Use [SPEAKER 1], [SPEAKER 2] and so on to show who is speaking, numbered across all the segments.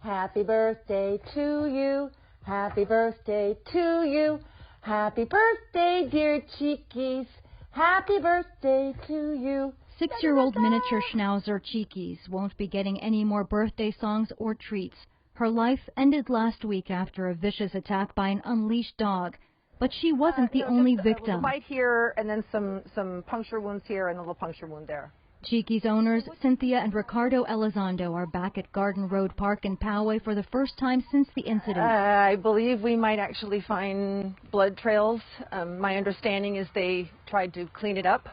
[SPEAKER 1] Happy birthday to you. Happy birthday to you. Happy birthday, dear Cheekies. Happy birthday to you.
[SPEAKER 2] 6-year-old miniature schnauzer Cheekies won't be getting any more birthday songs or treats. Her life ended last week after a vicious attack by an unleashed dog. But she wasn't the only victim.
[SPEAKER 1] A bite here, and then some puncture wounds here, and a little puncture wound there.
[SPEAKER 2] Cheekies owners Cynthia and Ricardo Elizondo are back at Garden Road Park in Poway for the first time since the incident.
[SPEAKER 1] I believe we might actually find blood trails. My understanding is they tried to clean it up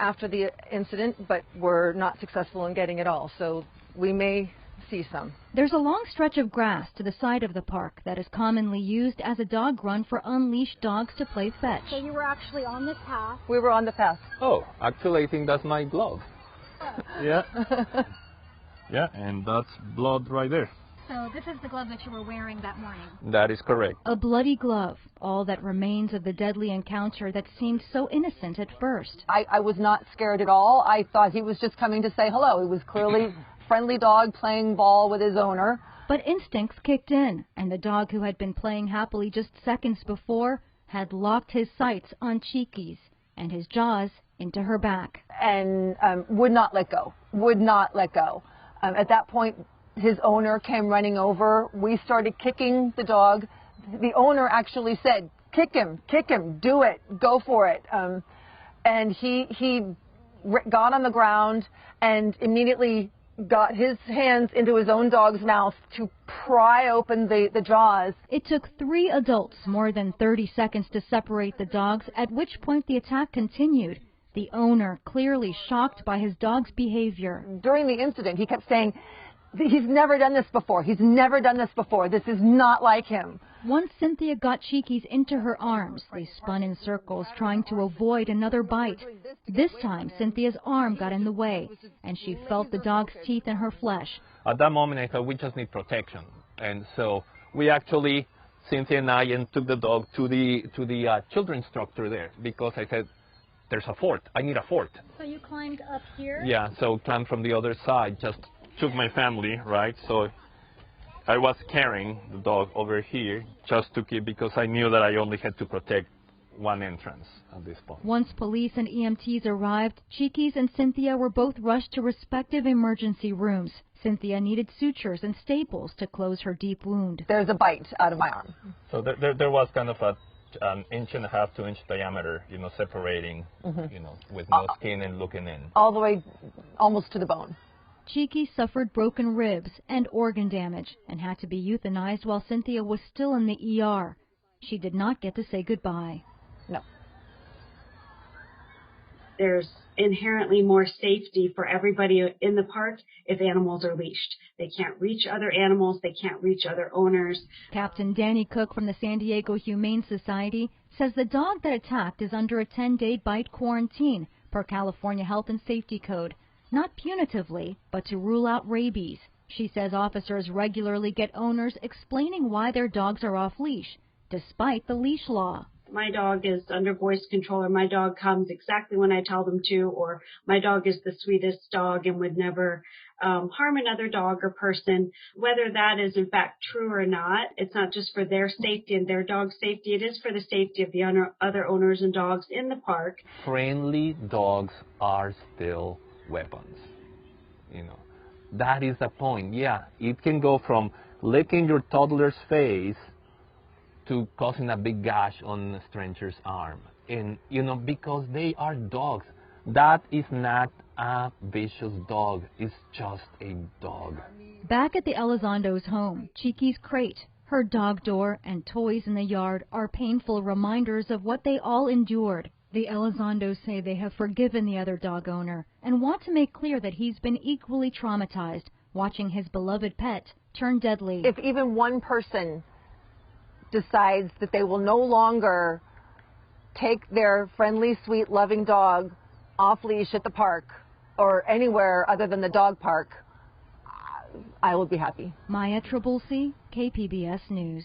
[SPEAKER 1] after the incident, but were not successful in getting it all. So we may see some.
[SPEAKER 2] There's a long stretch of grass to the side of the park that is commonly used as a dog run for unleashed dogs to play fetch.
[SPEAKER 3] So you were actually on this path?
[SPEAKER 1] We were on the path.
[SPEAKER 4] Oh, actually I think that's my glove. Yeah. Yeah, and that's blood right there.
[SPEAKER 3] So this is the glove that you were wearing that morning?
[SPEAKER 4] That is correct.
[SPEAKER 2] A bloody glove, all that remains of the deadly encounter that seemed so innocent at first.
[SPEAKER 1] I was not scared at all. I thought he was just coming to say hello. He was clearly a friendly dog playing ball with his owner.
[SPEAKER 2] But instincts kicked in, and the dog who had been playing happily just seconds before had locked his sights on Cheekies and his jaws into her back.
[SPEAKER 1] And would not let go, would not let go. At that point, his owner came running over. We started kicking the dog. The owner actually said, kick him, do it, go for it. And he got on the ground and immediately got his hands into his own dog's mouth to pry open the jaws.
[SPEAKER 2] It took 3 adults more than 30 seconds to separate the dogs, at which point the attack continued. The owner, clearly shocked by his dog's behavior.
[SPEAKER 1] During the incident, he kept saying, he's never done this before. He's never done this before. This is not like him.
[SPEAKER 2] Once Cynthia got Cheekies into her arms, they spun in circles trying to avoid another bite. This time, Cynthia's arm got in the way, and she felt the dog's teeth in her flesh.
[SPEAKER 4] At that moment, I thought we just need protection. And so we actually, Cynthia and I, took the dog to the children's structure there, because I said, there's a fort. I need a fort.
[SPEAKER 3] So you climbed up here?
[SPEAKER 4] Yeah, so climbed from the other side, just took my family, right? So I was carrying the dog over here just to keep, because I knew that I only had to protect one entrance at this point.
[SPEAKER 2] Once police and EMTs arrived, Cheekies and Cynthia were both rushed to respective emergency rooms. Cynthia needed sutures and staples to close her deep wound.
[SPEAKER 1] There's a bite out of my arm.
[SPEAKER 4] So there was kind of an 1.5 to 2 inch diameter, separating, with no skin and looking in.
[SPEAKER 1] All the way almost to the bone.
[SPEAKER 2] Cheeky suffered broken ribs and organ damage and had to be euthanized while Cynthia was still in the ER. She did not get to say goodbye.
[SPEAKER 1] No.
[SPEAKER 5] There's inherently more safety for everybody in the park if animals are leashed. They can't reach other animals. They can't reach other owners.
[SPEAKER 2] Captain Danny Cook from the San Diego Humane Society says the dog that attacked is under a 10-day bite quarantine per California Health and Safety Code. Not punitively, but to rule out rabies. She says officers regularly get owners explaining why their dogs are off leash, despite the leash law.
[SPEAKER 5] My dog is under voice control, or my dog comes exactly when I tell them to, or my dog is the sweetest dog and would never harm another dog or person. Whether that is in fact true or not, it's not just for their safety and their dog's safety, it is for the safety of the other owners and dogs in the park.
[SPEAKER 4] Friendly dogs are still weapons. That is the point. Yeah, it can go from licking your toddler's face to causing a big gash on a stranger's arm. And, because they are dogs. That is not a vicious dog. It's just a dog.
[SPEAKER 2] Back at the Elizondo's home, Cheeky's crate, her dog door, and toys in the yard are painful reminders of what they all endured. The Elizondos say they have forgiven the other dog owner and want to make clear that he's been equally traumatized watching his beloved pet turn deadly.
[SPEAKER 1] If even one person decides that they will no longer take their friendly, sweet, loving dog off leash at the park or anywhere other than the dog park, I will be happy.
[SPEAKER 2] Maya Trabulsi, KPBS News.